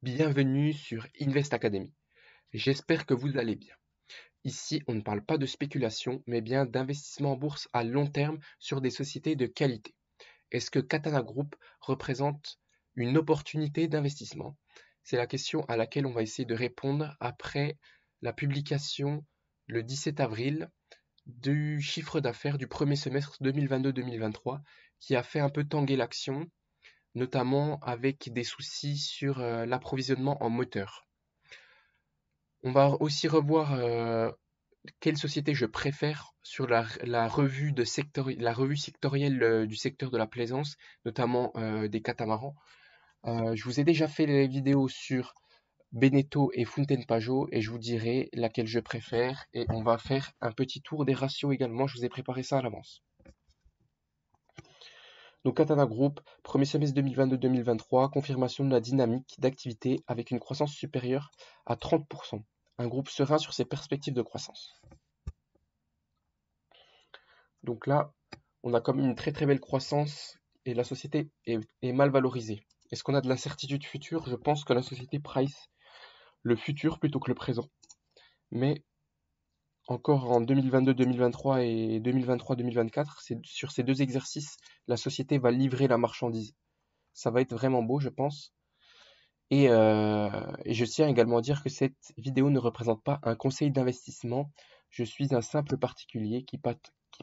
Bienvenue sur Invest Academy. J'espère que vous allez bien. Ici, on ne parle pas de spéculation, mais bien d'investissement en bourse à long terme sur des sociétés de qualité. Est-ce que Katana Group représente une opportunité d'investissement? C'est la question à laquelle on va essayer de répondre après la publication le 17 avril du chiffre d'affaires du premier semestre 2022-2023 qui a fait un peu tanguer l'action, notamment avec des soucis sur l'approvisionnement en moteur. On va aussi revoir quelle société je préfère sur la revue sectorielle du secteur de la plaisance, notamment des catamarans. Je vous ai déjà fait les vidéos sur Beneteau et Fountaine Pajot et je vous dirai laquelle je préfère et on va faire un petit tour des ratios également, je vous ai préparé ça à l'avance. Donc Katana Group, premier semestre 2022-2023, confirmation de la dynamique d'activité avec une croissance supérieure à 30%. Un groupe serein sur ses perspectives de croissance. Donc là, on a quand même une très très belle croissance et la société est mal valorisée. Est-ce qu'on a de l'incertitude future? Je pense que la société price le futur plutôt que le présent. Mais encore en 2022-2023 et 2023-2024, sur ces deux exercices, la société va livrer la marchandise. Ça va être vraiment beau, je pense. Et je tiens également à dire que cette vidéo ne représente pas un conseil d'investissement. Je suis un simple particulier qui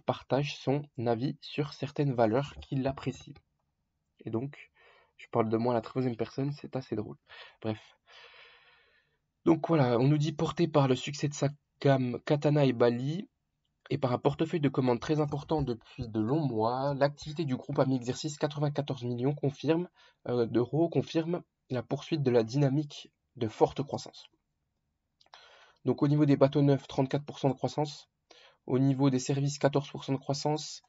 partage son avis sur certaines valeurs qu'il apprécie. Et donc, je parle de moi à la troisième personne, c'est assez drôle. Bref. Donc voilà, on nous dit porté par le succès de sa gamme Katana et Bali, et par un portefeuille de commandes très important depuis de longs mois, l'activité du groupe à mi-exercice 94 millions d'euros confirme la poursuite de la dynamique de forte croissance. Donc au niveau des bateaux neufs, 34% de croissance. Au niveau des services, 14% de croissance.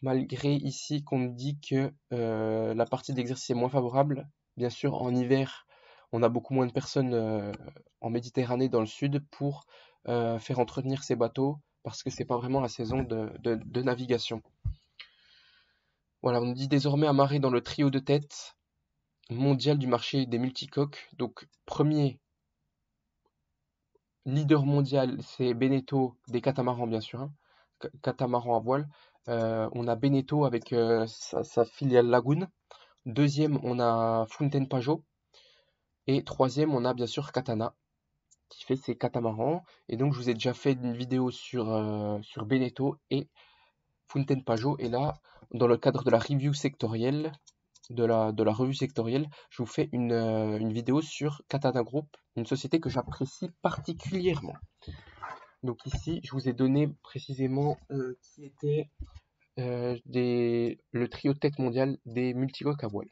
Malgré ici qu'on dit que la partie d'exercice est moins favorable. Bien sûr, en hiver, on a beaucoup moins de personnes en Méditerranée dans le sud pour faire entretenir ces bateaux parce que c'est pas vraiment la saison de navigation. Voilà, on nous dit désormais amarré dans le trio de tête mondial du marché des multicoques. Donc premier leader mondial, c'est Beneteau des catamarans bien sûr, hein, catamarans à voile. On a Beneteau avec sa filiale Lagoon. Deuxième, on a Fountaine Pajot. Et troisième, on a bien sûr Katana qui fait ses catamarans. Et donc, je vous ai déjà fait une vidéo sur Beneteau et Fountaine Pajot. Et là, dans le cadre de la review sectorielle, de la revue sectorielle, je vous fais une vidéo sur Katana Group, une société que j'apprécie particulièrement. Donc ici, je vous ai donné précisément qui était le trio tête mondial des multicoques à voile.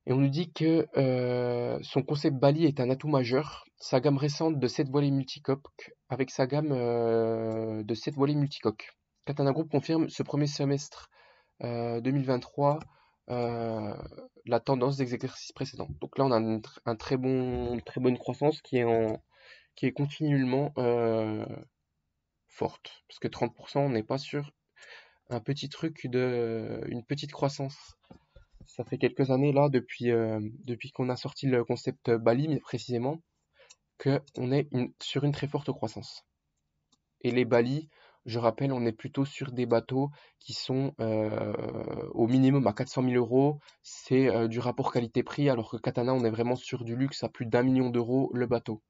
Et on nous dit que son concept Bali est un atout majeur. Sa gamme récente de 7 voilées multicoques avec sa gamme de 7 voilées multicoques. Katana Group confirme ce premier semestre 2023 la tendance des exercices précédents. Donc là, on a une très bonne croissance qui est continuellement forte. Parce que 30%, on n'est pas sur un petit truc une petite croissance. Ça fait quelques années là, depuis qu'on a sorti le concept Bali, mais précisément, qu'on est sur une très forte croissance. Et les Bali, je rappelle, on est plutôt sur des bateaux qui sont au minimum à 400 000 euros. C'est du rapport qualité-prix, alors que Katana, on est vraiment sur du luxe à plus d'1 million d'euros le bateau.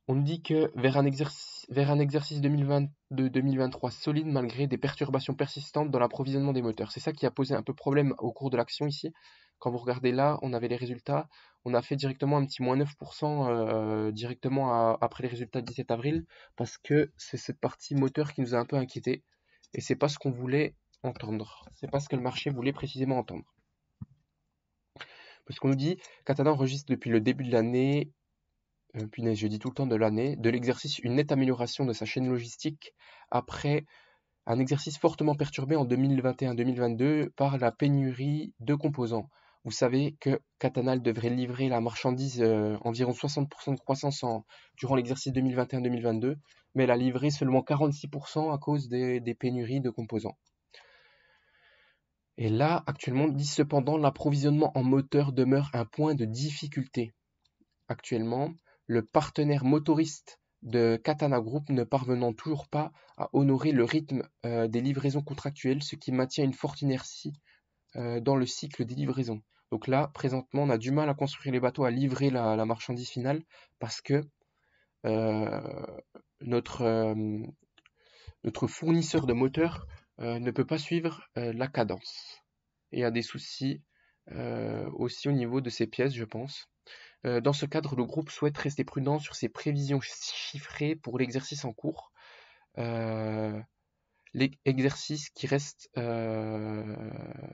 On nous dit que vers un exercice 2022-2023 solide malgré des perturbations persistantes dans l'approvisionnement des moteurs. C'est ça qui a posé un peu problème au cours de l'action ici. Quand vous regardez là, on avait les résultats. On a fait directement un petit moins 9% directement après les résultats du 17 avril parce que c'est cette partie moteur qui nous a un peu inquiété et c'est pas ce qu'on voulait entendre. C'est pas ce que le marché voulait précisément entendre. Parce qu'on nous dit, Katana enregistre depuis le début de l'année punaise, je dis tout le temps de l'année, de l'exercice une nette amélioration de sa chaîne logistique après un exercice fortement perturbé en 2021-2022 par la pénurie de composants. Vous savez que Katana devrait livrer la marchandise environ 60% de croissance durant l'exercice 2021-2022, mais elle a livré seulement 46% à cause des pénuries de composants. Et là, actuellement, dit cependant, l'approvisionnement en moteur demeure un point de difficulté. Actuellement, le partenaire motoriste de Katana Group ne parvenant toujours pas à honorer le rythme des livraisons contractuelles, ce qui maintient une forte inertie dans le cycle des livraisons. Donc là, présentement, on a du mal à construire les bateaux, à livrer la marchandise finale, parce que euh, notre, notre fournisseur de moteurs ne peut pas suivre la cadence. Et a des soucis aussi au niveau de ses pièces, je pense. Dans ce cadre, le groupe souhaite rester prudent sur ses prévisions chiffrées pour l'exercice en cours. L'exercice qui reste...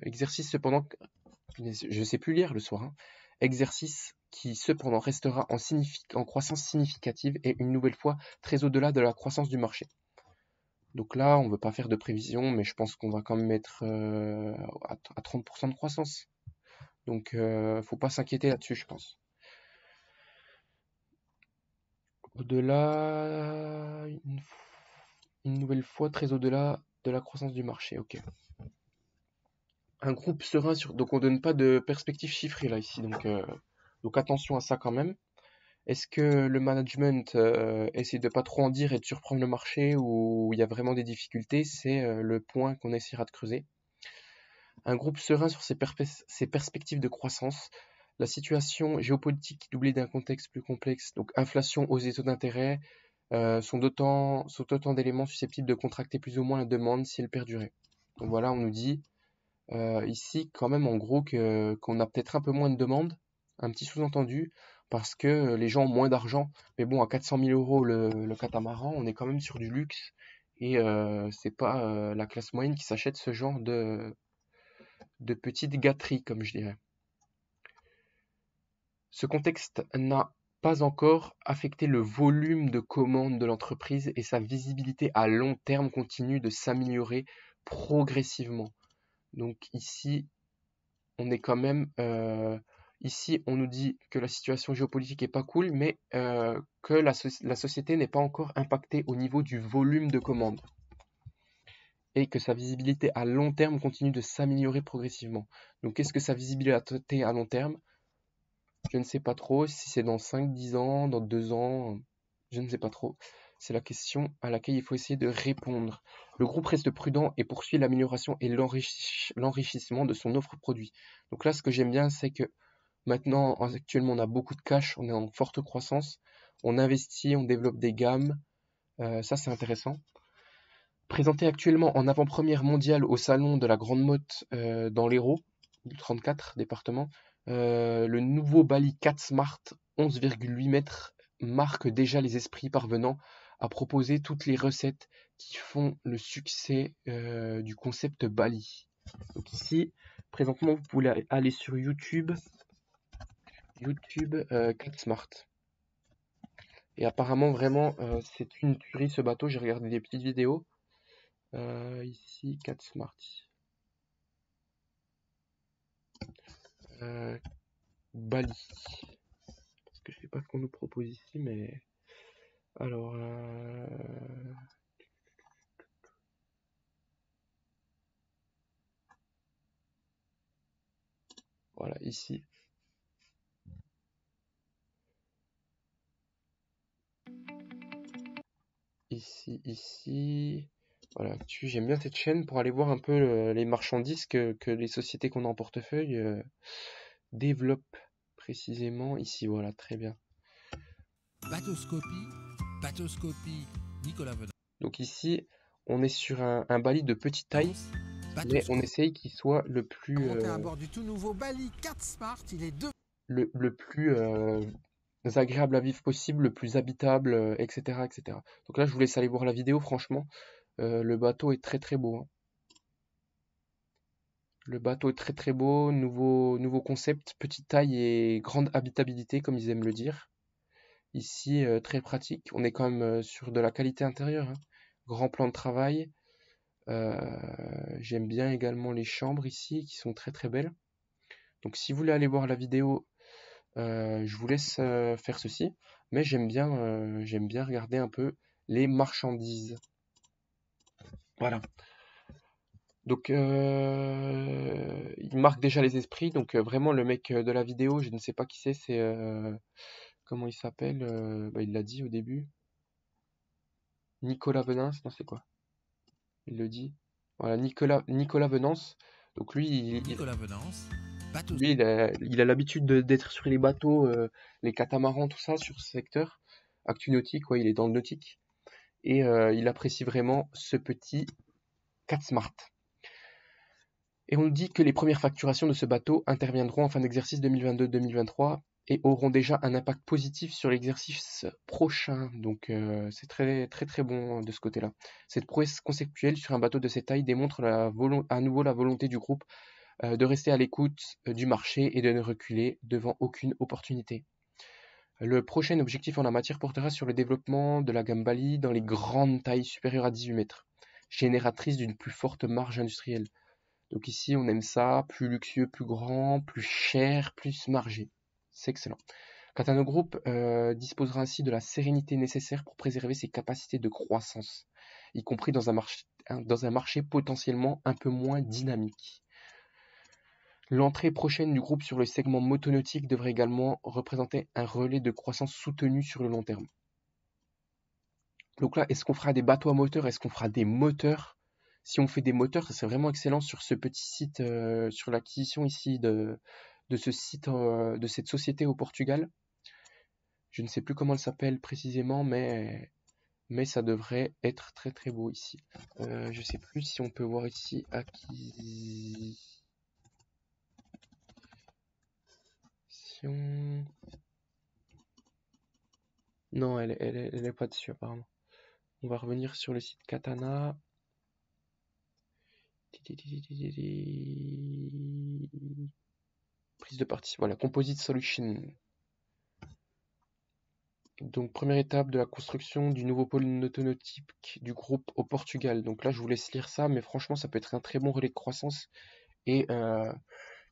exercice cependant... Je ne sais plus lire le soir. Hein. Exercice qui cependant restera en croissance significative et une nouvelle fois très au-delà de la croissance du marché. Donc là, on ne veut pas faire de prévision, mais je pense qu'on va quand même être à 30% de croissance. Donc, faut pas s'inquiéter là-dessus, je pense. Au-delà, une nouvelle fois, très au-delà de la croissance du marché. Ok. Un groupe serein sur. Donc, on donne pas de perspective chiffrée là ici. Donc attention à ça quand même. Est-ce que le management essaie de pas trop en dire et de surprendre le marché ou il y a vraiment des difficultés? C'est le point qu'on essaiera de creuser. Un groupe serein sur ses perspectives de croissance. La situation géopolitique doublée d'un contexte plus complexe, donc inflation, hausse des taux d'intérêt, sont autant d'éléments susceptibles de contracter plus ou moins la demande si elle perdurait. Donc voilà, on nous dit ici quand même en gros qu'on a peut-être un peu moins de demande, un petit sous-entendu, parce que les gens ont moins d'argent. Mais bon, à 400 000 euros le catamaran, on est quand même sur du luxe et c'est pas la classe moyenne qui s'achète ce genre de petites gâteries, comme je dirais. Ce contexte n'a pas encore affecté le volume de commandes de l'entreprise et sa visibilité à long terme continue de s'améliorer progressivement. Donc ici, on est quand même... ici, on nous dit que la situation géopolitique est pas cool, mais que la société n'est pas encore impactée au niveau du volume de commandes. Et que sa visibilité à long terme continue de s'améliorer progressivement. Donc qu'est-ce que sa visibilité à long terme? Je ne sais pas trop si c'est dans 5, 10 ans, dans 2 ans, je ne sais pas trop. C'est la question à laquelle il faut essayer de répondre. Le groupe reste prudent et poursuit l'amélioration et l'enrichissement de son offre produit. Donc là, ce que j'aime bien, c'est que maintenant, actuellement, on a beaucoup de cash, on est en forte croissance, on investit, on développe des gammes. Ça, c'est intéressant. Présenté actuellement en avant-première mondiale au salon de la Grande Motte dans l'Hérault, du 34 département, le nouveau Bali 4 Smart 11,8 mètres marque déjà les esprits parvenant à proposer toutes les recettes qui font le succès du concept Bali. Donc ici, présentement, vous pouvez aller sur YouTube 4 Smart. Et apparemment, vraiment, c'est une tuerie ce bateau. J'ai regardé des petites vidéos. Ici, 4 Smart. Bali. Parce que je sais pas ce qu'on nous propose ici, mais... Alors... Voilà, ici. Ici. Voilà, j'aime bien cette chaîne pour aller voir un peu les marchandises que les sociétés qu'on a en portefeuille développent précisément ici. Voilà, très bien. Bateauscopie, Nicolas Vedin. Donc ici, on est sur un Bali de petite taille, mais on essaye qu'il soit le plus... Montez à bord du tout nouveau Bali 4 Smart, il est le plus agréable à vivre possible, le plus habitable, etc., etc. Donc là, je vous laisse aller voir la vidéo, franchement. Le bateau est très très beau. Hein. Le bateau est très très beau, nouveau concept, petite taille et grande habitabilité, comme ils aiment le dire. Ici, très pratique. On est quand même sur de la qualité intérieure. Hein. Grand plan de travail. J'aime bien également les chambres ici, qui sont très très belles. Donc si vous voulez aller voir la vidéo, je vous laisse faire ceci. Mais j'aime bien regarder un peu les marchandises. Voilà. Donc il marque déjà les esprits. Donc vraiment le mec de la vidéo, je ne sais pas qui c'est comment il s'appelle, bah, il l'a dit au début. Nicolas Venance, non c'est quoi? Il le dit. Voilà, Nicolas Venance. Donc lui, Nicolas Venance, bateau. lui, il a l'habitude d'être sur les bateaux, les catamarans, tout ça, sur ce secteur. Actu nautique, ouais, il est dans le nautique. Et il apprécie vraiment ce petit 4 Smart. Et on nous dit que les premières facturations de ce bateau interviendront en fin d'exercice 2022-2023 et auront déjà un impact positif sur l'exercice prochain. Donc c'est très très très bon de ce côté-là. Cette prouesse conceptuelle sur un bateau de cette taille démontre à nouveau la volonté du groupe de rester à l'écoute du marché et de ne reculer devant aucune opportunité. Le prochain objectif en la matière portera sur le développement de la gamme Bali dans les grandes tailles supérieures à 18 mètres, génératrice d'une plus forte marge industrielle. Donc ici, on aime ça, plus luxueux, plus grand, plus cher, plus margé. C'est excellent. Katana Group disposera ainsi de la sérénité nécessaire pour préserver ses capacités de croissance, y compris dans un marché potentiellement un peu moins dynamique. L'entrée prochaine du groupe sur le segment motonautique devrait également représenter un relais de croissance soutenu sur le long terme. Donc là, est-ce qu'on fera des bateaux à moteur? Est-ce qu'on fera des moteurs? Si on fait des moteurs, ça serait vraiment excellent sur ce petit site, sur l'acquisition ici de ce site, de cette société au Portugal. Je ne sais plus comment elle s'appelle précisément, mais ça devrait être très très beau ici. Je ne sais plus si on peut voir ici acquisition. Non, elle est pas dessus apparemment. On va revenir sur le site Katana. Prise de partie. Voilà, Composite Solution. Donc première étape de la construction du nouveau pôle autonotique du groupe au Portugal. Donc là, je vous laisse lire ça, mais franchement, ça peut être un très bon relais de croissance. Et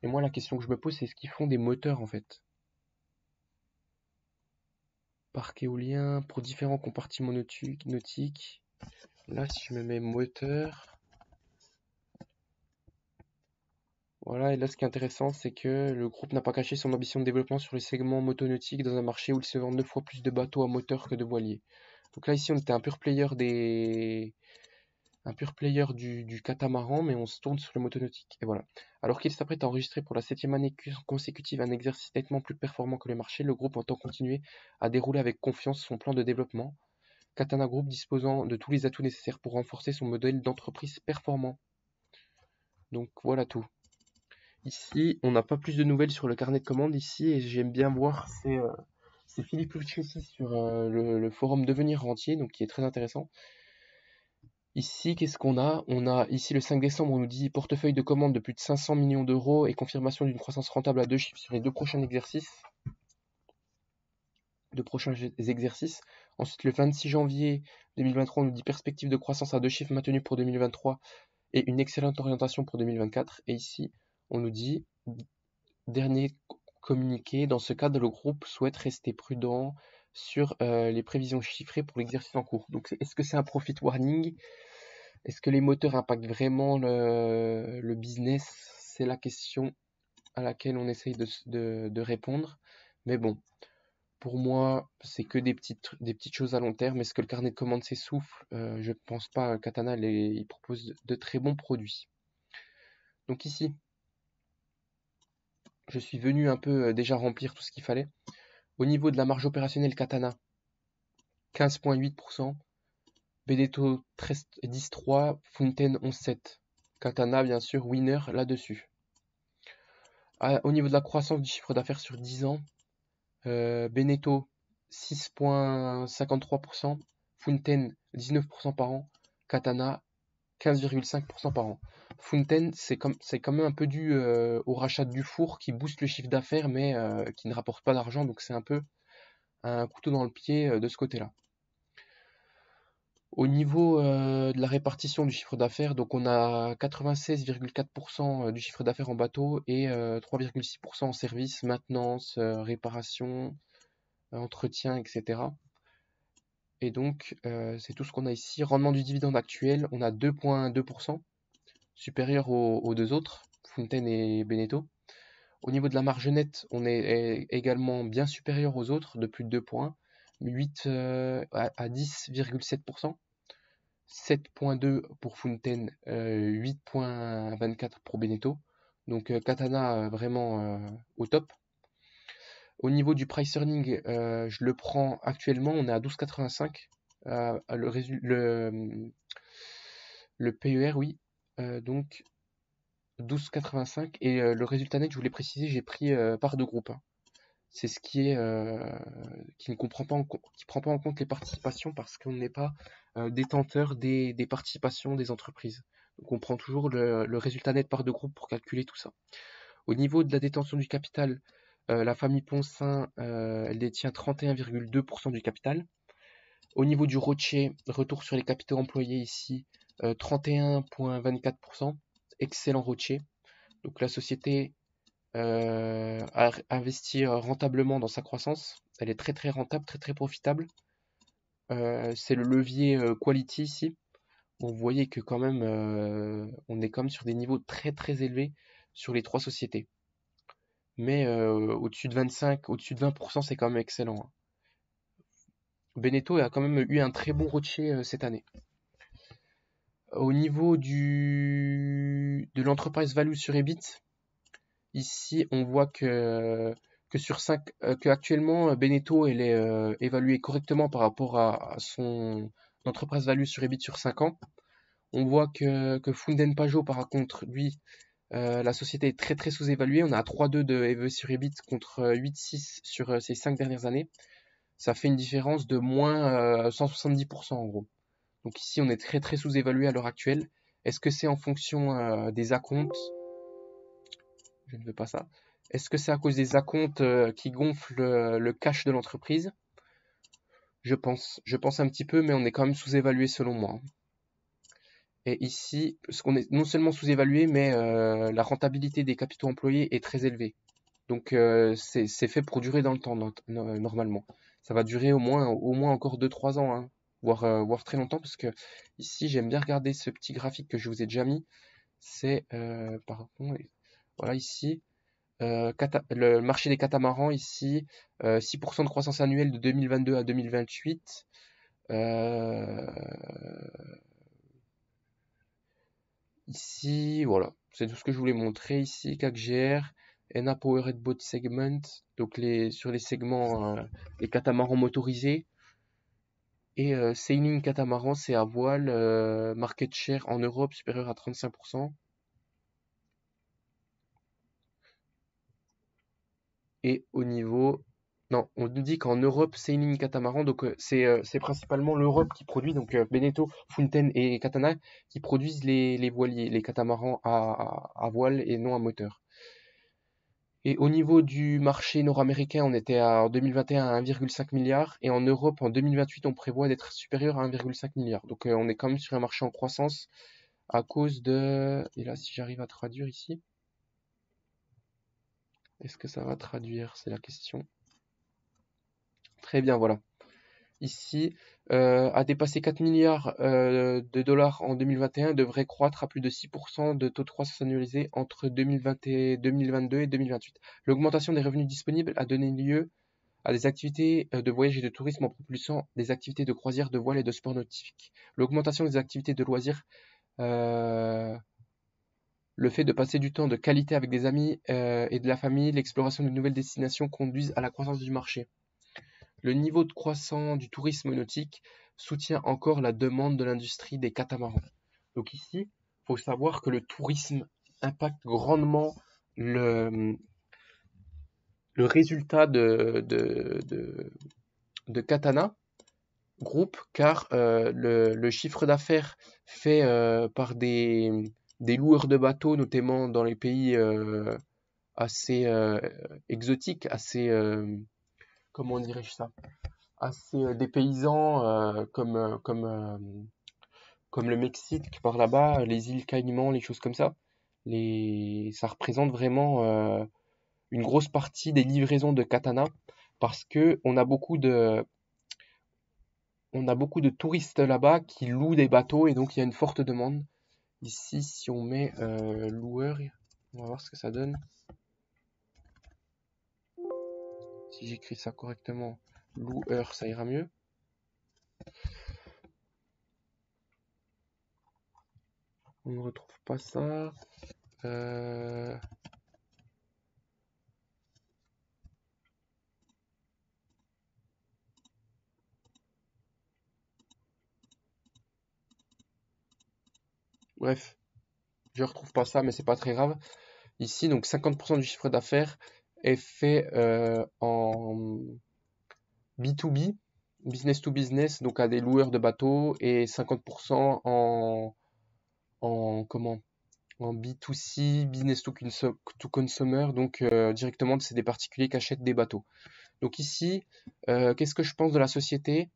moi, la question que je me pose, c'est est-ce qu'ils font des moteurs en fait? Parc éolien pour différents compartiments nautiques. Là, si je me mets moteur, voilà, et là ce qui est intéressant, c'est que le groupe n'a pas caché son ambition de développement sur les segments motonautique dans un marché où il se vend 9 fois plus de bateaux à moteur que de voiliers. Donc là ici on était un pur player du catamaran, mais on se tourne sur le motonautique. Et voilà. Alors qu'il s'apprête à enregistrer pour la 7e année consécutive un exercice nettement plus performant que le marché, le groupe entend continuer à dérouler avec confiance son plan de développement. Katana Group disposant de tous les atouts nécessaires pour renforcer son modèle d'entreprise performant. Donc voilà tout. Ici, on n'a pas plus de nouvelles sur le carnet de commandes ici, et j'aime bien voir, c'est Philippe Lucchesi sur le forum Devenir Rentier, donc qui est très intéressant. Ici, qu'est-ce qu'on a? On a ici le 5 décembre, on nous dit portefeuille de commandes de plus de 500 millions d'euros et confirmation d'une croissance rentable à 2 chiffres sur les deux prochains exercices. Ensuite, le 26 janvier 2023, on nous dit perspective de croissance à 2 chiffres maintenue pour 2023 et une excellente orientation pour 2024. Et ici, on nous dit dernier communiqué, dans ce cadre, le groupe souhaite rester prudent sur les prévisions chiffrées pour l'exercice en cours. Donc, est-ce que c'est un profit warning? Est-ce que les moteurs impactent vraiment le business? C'est la question à laquelle on essaye de répondre. Mais bon, pour moi, c'est que des petites choses à long terme. Est-ce que le carnet de commandes s'essouffle? Je ne pense pas. Katana, il propose de très bons produits. Donc ici, je suis venu un peu déjà remplir tout ce qu'il fallait. Au niveau de la marge opérationnelle, Katana, 15,8%. Beneteau 10,3%. Fountain 11,7%. Katana, bien sûr, winner là-dessus. Au niveau de la croissance du chiffre d'affaires sur 10 ans, Beneteau 6,53%. Fountain 19% par an. Katana 15,5% par an. Fountain, c'est quand même un peu dû au rachat du four qui booste le chiffre d'affaires mais qui ne rapporte pas d'argent, donc c'est un peu un couteau dans le pied de ce côté-là. Au niveau de la répartition du chiffre d'affaires, donc on a 96,4% du chiffre d'affaires en bateau et 3,6% en service, maintenance, réparation, entretien, etc. Et donc c'est tout ce qu'on a ici. Rendement du dividende actuel, on a 2,2% supérieur aux deux autres, Fountain et Beneteau. Au niveau de la marge nette, on est également bien supérieur aux autres de plus de 2 points, 8 à 10,7%, 7,2 pour Fountain, 8,24 pour Beneteau. Donc Katana vraiment au top. Au niveau du price earning, je le prends actuellement, on est à 12,85. Le PER, oui. Donc 12,85. Et le résultat net, je voulais préciser, j'ai pris part de groupe, hein. C'est ce qui ne comprend pas qui prend pas en compte les participations parce qu'on n'est pas détenteur des participations des entreprises. Donc on prend toujours le résultat net part de groupe pour calculer tout ça. Au niveau de la détention du capital, la famille Poncin, elle détient 31,2% du capital. Au niveau du ROCE, retour sur les capitaux employés ici, 31,24%. Excellent ROCE. Donc la société a investi rentablement dans sa croissance. Elle est très très rentable, très très profitable. C'est le levier quality ici. Vous voyez que quand même, on est quand même sur des niveaux très très élevés sur les trois sociétés. Mais au-dessus de 25, au-dessus de 20%, c'est quand même excellent, hein. Beneteau a quand même eu un très bon ROCE cette année. Au niveau de l'enterprise value sur EBIT, ici on voit que actuellement Beneteau elle est évaluée correctement par rapport à son enterprise value sur EBIT sur 5 ans. On voit que Funden Pajot par contre, lui, la société est très très sous-évaluée. On a 3,2 de EV sur EBIT contre 8,6 sur ces 5 dernières années. Ça fait une différence de moins 170% en gros. Donc ici, on est très très sous-évalué à l'heure actuelle. Est-ce que c'est en fonction des acomptes? Je ne veux pas ça. Est-ce que c'est à cause des acomptes qui gonflent le cash de l'entreprise? Je pense un petit peu, mais on est quand même sous-évalué selon moi. Et ici, parce qu'on est non seulement sous-évalué, mais la rentabilité des capitaux employés est très élevée. Donc c'est fait pour durer dans le temps normalement. Ça va durer au moins encore 2-3 ans, hein, voire très longtemps, parce que ici j'aime bien regarder ce petit graphique que je vous ai déjà mis. C'est voilà ici le marché des catamarans ici 6% de croissance annuelle de 2022 à 2028. Ici, voilà, c'est tout ce que je voulais montrer ici. CAC-GR, ENA Powered Boat Segment, donc sur les segments, les catamarans motorisés. Et Sailing Catamaran, c'est à voile, market share en Europe supérieur à 35%. Et au niveau... Non, on nous dit qu'en Europe, Sailing Catamaran, donc c'est principalement l'Europe qui produit, donc Beneteau, Fountain et Katana, qui produisent les voiliers, les catamarans à voile et non à moteur. Et au niveau du marché nord-américain, on était en 2021 à 1,5 milliard et en Europe en 2028 on prévoit d'être supérieur à 1,5 milliard. Donc on est quand même sur un marché en croissance à cause de... Et là si j'arrive à traduire ici, est-ce que ça va traduire? C'est la question. Très bien, voilà. Ici, a dépassé 4 milliards de dollars en 2021, devrait croître à plus de 6% de taux de croissance annualisé entre 2022 et 2028. L'augmentation des revenus disponibles a donné lieu à des activités de voyage et de tourisme en propulsant des activités de croisière, de voile et de sport nautique. L'augmentation des activités de loisirs, le fait de passer du temps de qualité avec des amis et de la famille, l'exploration de nouvelles destinations conduisent à la croissance du marché. Le niveau de croissance du tourisme nautique soutient encore la demande de l'industrie des catamarans. Donc ici, il faut savoir que le tourisme impacte grandement le résultat de Katana Group, car le chiffre d'affaires fait par des loueurs de bateaux, notamment dans les pays assez exotiques, assez, comment dirais-je ça, assez dépaysants, comme le Mexique par là-bas, les îles Caïmans, les choses comme ça. Ça représente vraiment une grosse partie des livraisons de Katana parce que on a beaucoup de touristes là-bas qui louent des bateaux et donc il y a une forte demande. Ici, si on met loueur, on va voir ce que ça donne. Si j'écris ça correctement, loueur, ça ira mieux. On ne retrouve pas ça. Bref, je retrouve pas ça, mais c'est pas très grave. Ici, donc 50% du chiffre d'affaires est fait en B2B, business to business, donc à des loueurs de bateaux, et 50% en comment? En B2C, business to consumer, donc directement c'est des particuliers qui achètent des bateaux. Donc ici, qu'est-ce que je pense de la société?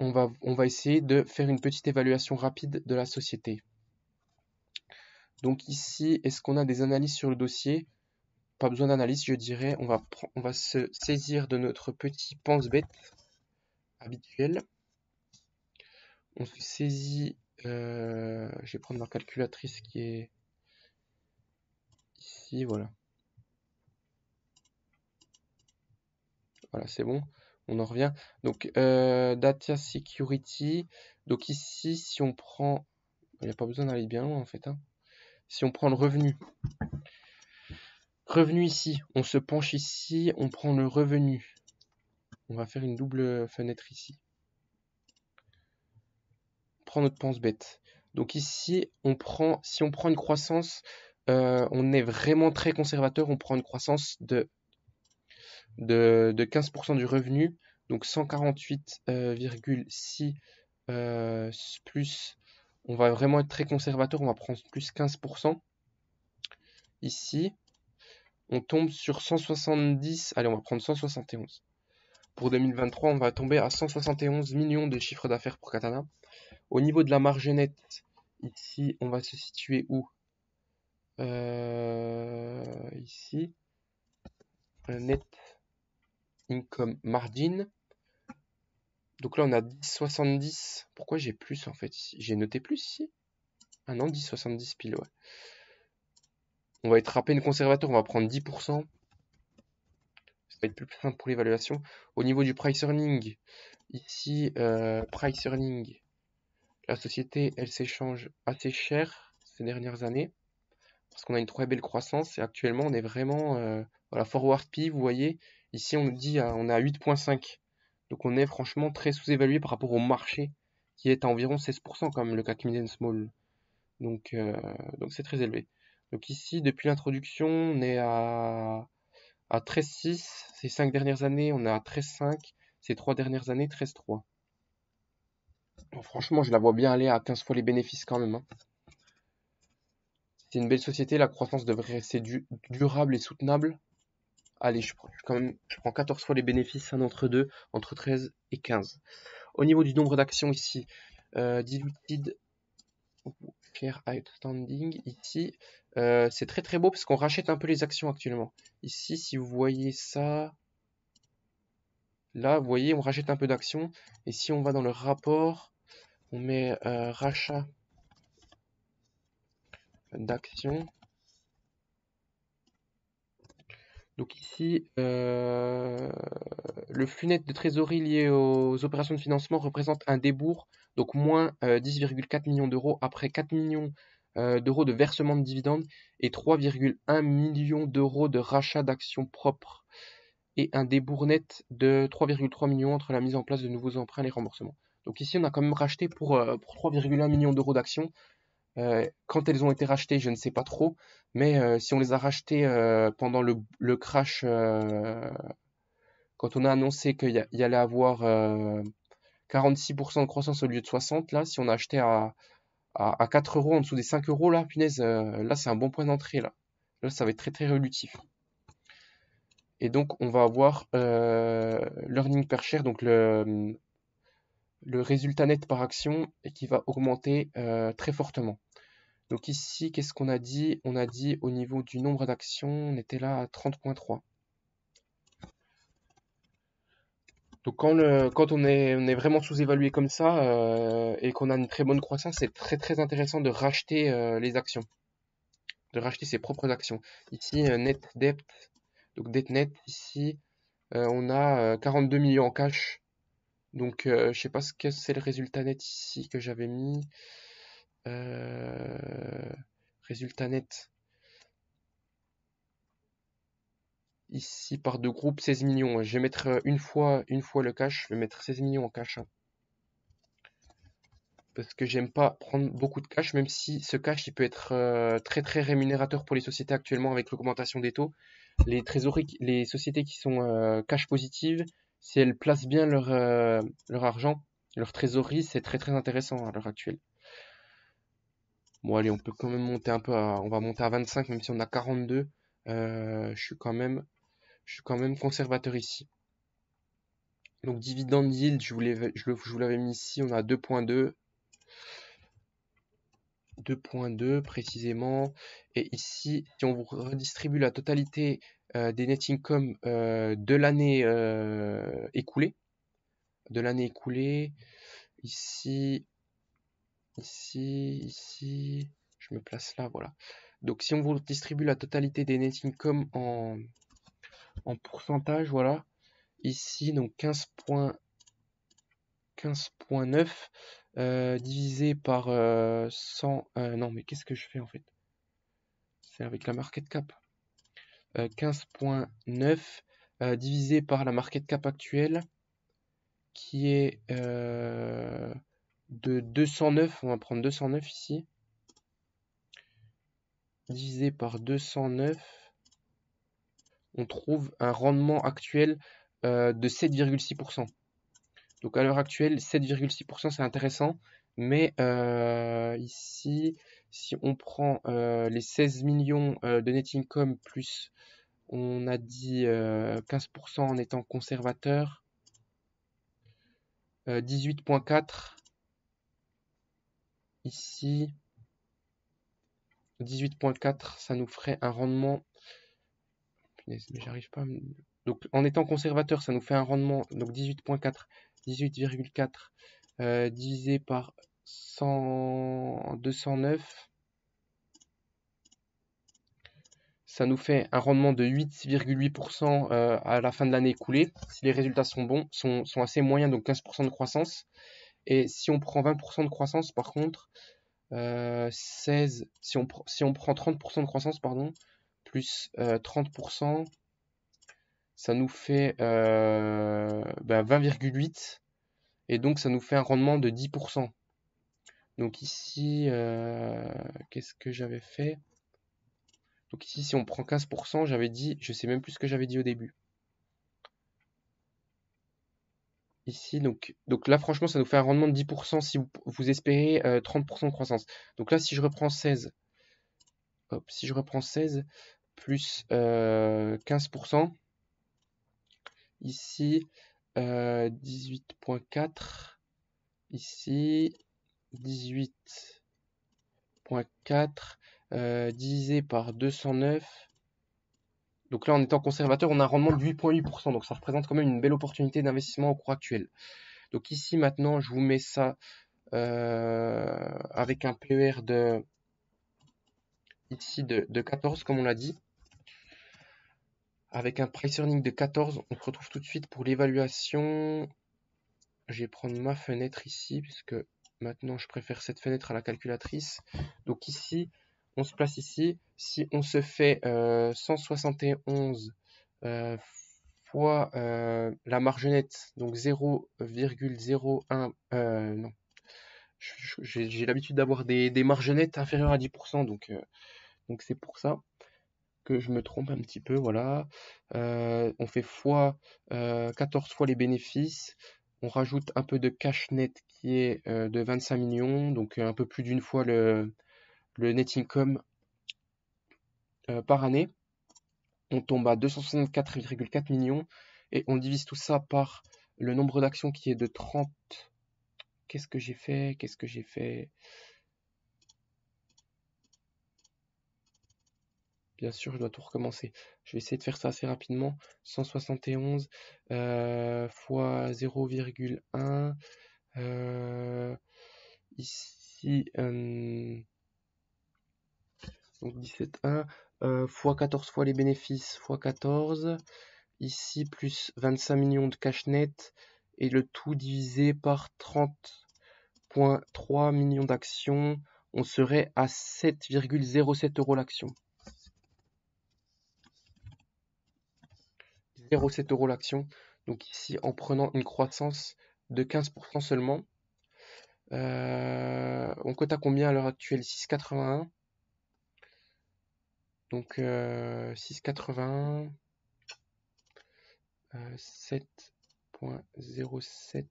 On va essayer de faire une petite évaluation rapide de la société. Donc ici, est-ce qu'on a des analyses sur le dossier? Pas besoin d'analyse, je dirais. On va se saisir de notre petit pense-bête habituel. On se saisit. Je vais prendre ma calculatrice qui est ici, voilà. Voilà, c'est bon. On en revient. Donc, Data Security. Donc ici, si on prend... Il n'y a pas besoin d'aller bien loin en fait. Hein. Si on prend le revenu. Revenu ici. On se penche ici. On prend le revenu. On va faire une double fenêtre ici. On prend notre pense-bête. Donc ici, si on prend une croissance, on est vraiment très conservateur. On prend une croissance de 15% du revenu. Donc 148,6 plus, on va vraiment être très conservateur, on va prendre plus 15%. Ici, on tombe sur 170, allez, on va prendre 171. Pour 2023, on va tomber à 171 millions de chiffre d'affaires pour Katana. Au niveau de la marge nette, ici, on va se situer où? Ici, net income margin. Donc là, on a 10,70. Pourquoi j'ai plus en fait ici? J'ai noté plus ici? Ah non, 10,70 pile, ouais. On va être à peine conservateur, on va prendre 10%. Ça va être plus simple pour l'évaluation. Au niveau du price earning, ici, price earning, la société, elle s'échange assez cher ces dernières années parce qu'on a une très belle croissance et actuellement, on est vraiment, voilà, forward P, vous voyez, ici, on nous dit, on est à 8,5. Donc, on est franchement très sous-évalué par rapport au marché qui est à environ 16% comme le CAC Mid Small. Donc, c'est très élevé. Donc ici, depuis l'introduction, on est à 13,6. Ces 5 dernières années, on est à 13,5. Ces 3 dernières années, 13,3. Bon, franchement, je la vois bien aller à 15 fois les bénéfices quand même. Hein. C'est une belle société, la croissance devrait rester durable et soutenable. Allez, je prends 14 fois les bénéfices, un entre deux, entre 13 et 15. Au niveau du nombre d'actions ici, diluted share outstanding, ici, c'est très très beau parce qu'on rachète un peu les actions actuellement. Ici, si vous voyez ça, là, vous voyez, on rachète un peu d'actions. Et si on va dans le rapport, on met rachat d'actions. Donc ici, le flux net de trésorerie lié aux opérations de financement représente un débours, donc moins 10,4 millions d'euros après 4 millions d'euros de versement de dividendes et 3,1 millions d'euros de rachat d'actions propres et un débours net de 3,3 millions entre la mise en place de nouveaux emprunts et les remboursements. Donc ici, on a quand même racheté pour 3,1 millions d'euros d'actions. Quand elles ont été rachetées, je ne sais pas trop, mais si on les a rachetées pendant le crash, quand on a annoncé qu'il y allait avoir 46% de croissance au lieu de 60, là, si on a acheté à 4 euros, en dessous des 5 euros, là, punaise, là, c'est un bon point d'entrée, là. Là, ça va être très, très rélutif. Et donc, on va avoir l'earning per share, donc le résultat net par action, et qui va augmenter très fortement. Donc ici, qu'est-ce qu'on a dit? On a dit au niveau du nombre d'actions, on était là à 30,3. Donc quand on est vraiment sous-évalué comme ça et qu'on a une très bonne croissance, c'est très très intéressant de racheter les actions, de racheter ses propres actions. Ici, net debt, donc dette net, ici, on a 42 millions en cash. Donc je sais pas ce que c'est le résultat net ici que j'avais mis. Euh, Résultat net. Ici, par deux groupes, 16 millions. Je vais mettre une fois le cash. Je vais mettre 16 millions en cash, hein. Parce que j'aime pas prendre beaucoup de cash, même si ce cash il peut être très très rémunérateur pour les sociétés actuellement avec l'augmentation des taux. Les trésoreries, les sociétés qui sont cash positives, si elles placent bien leur argent, leur trésorerie, c'est très très intéressant à l'heure actuelle. Bon allez, on peut quand même monter un peu on va monter à 25, même si on a 42. Je suis quand même conservateur ici. Donc dividende yield, je vous l'avais mis ici, on a 2.2. 2.2 précisément. Et ici, si on vous redistribue la totalité des net income de l'année écoulée, ici, ici, je me place là, voilà. Donc si on vous distribue la totalité des net income en pourcentage, voilà. Ici, donc 15.9 divisé par 100. Non, mais qu'est-ce que je fais en fait? C'est avec la market cap. 15.9 divisé par la market cap actuelle qui est de 209. On va prendre 209 ici. Divisé par 209, on trouve un rendement actuel de 7,6%. Donc à l'heure actuelle, 7,6% c'est intéressant. Mais ici, si on prend les 16 millions de net income plus, on a dit 15% en étant conservateur, 18.4 ici, 18.4, ça nous ferait un rendement. Punaise, mais j'arrive pas à me... Donc en étant conservateur, ça nous fait un rendement, donc 18.4, 18,4 divisé par 209, ça nous fait un rendement de 8,8% à la fin de l'année écoulée. Si les résultats sont bons, sont assez moyens, donc 15% de croissance. Et si on prend 20% de croissance, par contre, 16, si on prend 30% de croissance, pardon, plus 30%, ça nous fait 20,8 et donc ça nous fait un rendement de 10%. Donc ici, qu'est-ce que j'avais fait? Donc ici, si on prend 15%, j'avais dit, je sais même plus ce que j'avais dit au début. Ici, donc là, franchement, ça nous fait un rendement de 10% si vous espérez 30% de croissance. Donc là, si je reprends 16, hop, si je reprends 16 plus 15%, ici 18.4, ici 18.4 divisé par 209. Donc là, en étant conservateur, on a un rendement de 8,8%. Donc ça représente quand même une belle opportunité d'investissement au cours actuel. Donc ici, maintenant, je vous mets ça avec un PER ici de 14, comme on l'a dit. Avec un price earning de 14, on se retrouve tout de suite pour l'évaluation. Je vais prendre ma fenêtre ici, puisque maintenant je préfère cette fenêtre à la calculatrice. Donc ici, on se place ici. Si on se fait 171 fois la marge nette, donc 0,01, non, j'ai l'habitude d'avoir des marges nettes inférieures à 10%, donc c'est pour ça que je me trompe un petit peu, voilà. On fait fois 14 fois les bénéfices, on rajoute un peu de cash net qui est de 25 millions, donc un peu plus d'une fois le net income par année. On tombe à 264,4 millions et on divise tout ça par le nombre d'actions qui est de 30. Qu'est-ce que j'ai fait? Bien sûr, je dois tout recommencer. Je vais essayer de faire ça assez rapidement. 171 fois 0,1. Ici, donc 17,1 fois 14 fois les bénéfices fois 14. Ici, plus 25 millions de cash net. Et le tout divisé par 30,3 millions d'actions. On serait à 7,07 € l'action. 0,7 € l'action. Donc ici, en prenant une croissance de 15% seulement. On cote à combien à l'heure actuelle? 6,81. Donc 6,81. 7,07.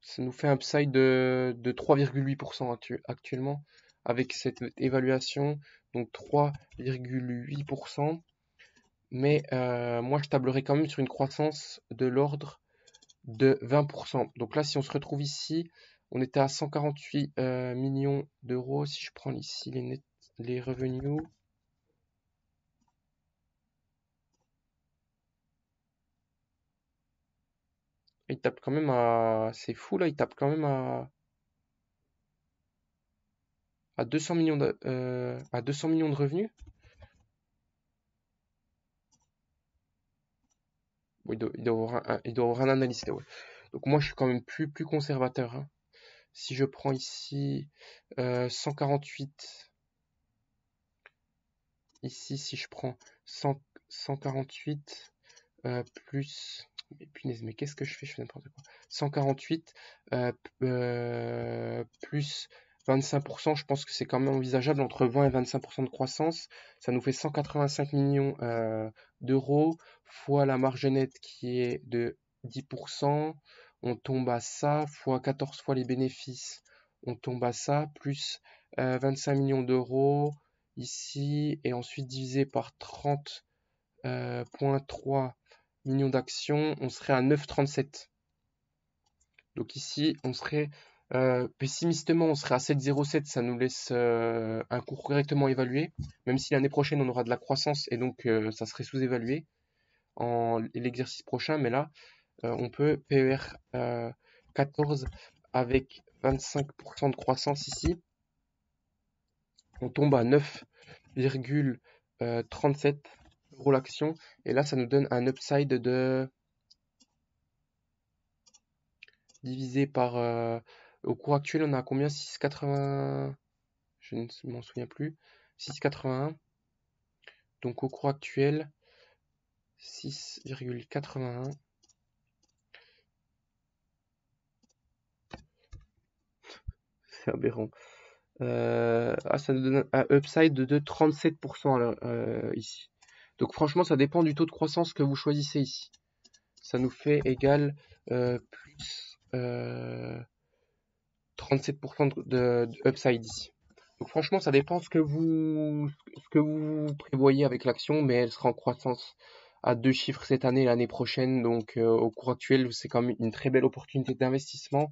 Ça nous fait un upside de 3,8% actuellement avec cette évaluation. Donc 3,8%. Mais moi, je tablerai quand même sur une croissance de l'ordre de 20%. Donc là, si on se retrouve ici, on était à 148 millions d'euros. Si je prends ici les revenus, il tape quand même à... C'est fou là, il tape quand même à 200 millions à 200 millions de revenus. Bon, il doit avoir un analyste. Ouais. Donc moi, je suis quand même plus conservateur. Hein. Si je prends ici 148, ici, si je prends 148 plus... Mais punaise, mais qu'est-ce que je fais? Je fais n'importe quoi. 148 plus 25%, je pense que c'est quand même envisageable entre 20 et 25% de croissance. Ça nous fait 185 millions d'euros fois la marge nette qui est de 10%. On tombe à ça, fois 14 fois les bénéfices, on tombe à ça, plus 25 millions d'euros ici, et ensuite divisé par 30,3 millions d'actions, on serait à 9,37. Donc ici, on serait pessimistement, on serait à 7,07. Ça nous laisse un cours correctement évalué, même si l'année prochaine, on aura de la croissance et donc ça serait sous-évalué en l'exercice prochain. Mais là, on peut PER 14 avec 25% de croissance ici. On tombe à 9,37 € l'action. Et là, ça nous donne un upside de divisé par... au cours actuel, on a combien? 6,80... Je ne m'en souviens plus. 6,81. Donc au cours actuel, 6,81. C'est aberrant. Ça nous donne un upside de 37% ici. Donc franchement, ça dépend du taux de croissance que vous choisissez ici. Ça nous fait égal plus 37% de upside ici. Donc franchement, ça dépend ce que vous prévoyez avec l'action, mais elle sera en croissance à 2 chiffres cette année et l'année prochaine. Donc au cours actuel, c'est quand même une très belle opportunité d'investissement.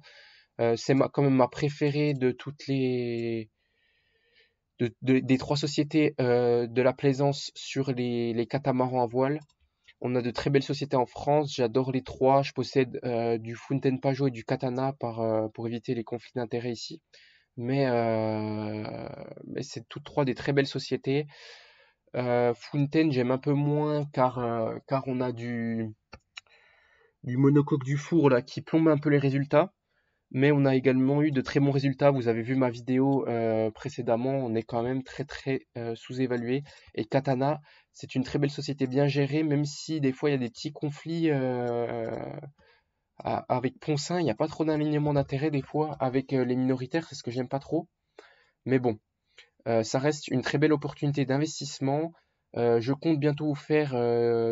C'est quand même ma préférée de toutes les des trois sociétés de la plaisance sur les catamarans à voile. On a de très belles sociétés en France. J'adore les trois. Je possède du Fountaine Pajot et du Katana pour éviter les conflits d'intérêts ici. Mais c'est toutes trois des très belles sociétés. Fountaine, j'aime un peu moins car on a du monocoque du four là qui plombe un peu les résultats. Mais on a également eu de très bons résultats. Vous avez vu ma vidéo précédemment. On est quand même très sous-évalué. Et Katana, c'est une très belle société bien gérée, même si des fois il y a des petits conflits avec Poncin. Il n'y a pas trop d'alignement d'intérêt des fois avec les minoritaires. C'est ce que j'aime pas trop. Mais bon, ça reste une très belle opportunité d'investissement. Je compte bientôt vous faire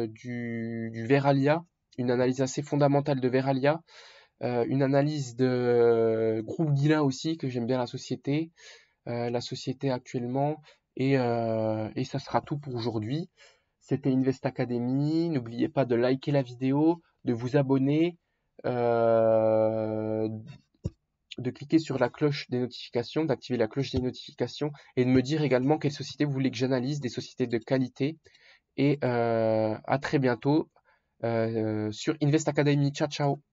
du Veralia, une analyse assez fondamentale de Veralia. Une analyse de groupe Guillain aussi, que j'aime bien la société actuellement. Et ça sera tout pour aujourd'hui. C'était Invest Academy. N'oubliez pas de liker la vidéo, de vous abonner, de cliquer sur la cloche des notifications, d'activer la cloche des notifications et de me dire également quelles sociétés vous voulez que j'analyse, des sociétés de qualité. Et à très bientôt sur Invest Academy. Ciao, ciao.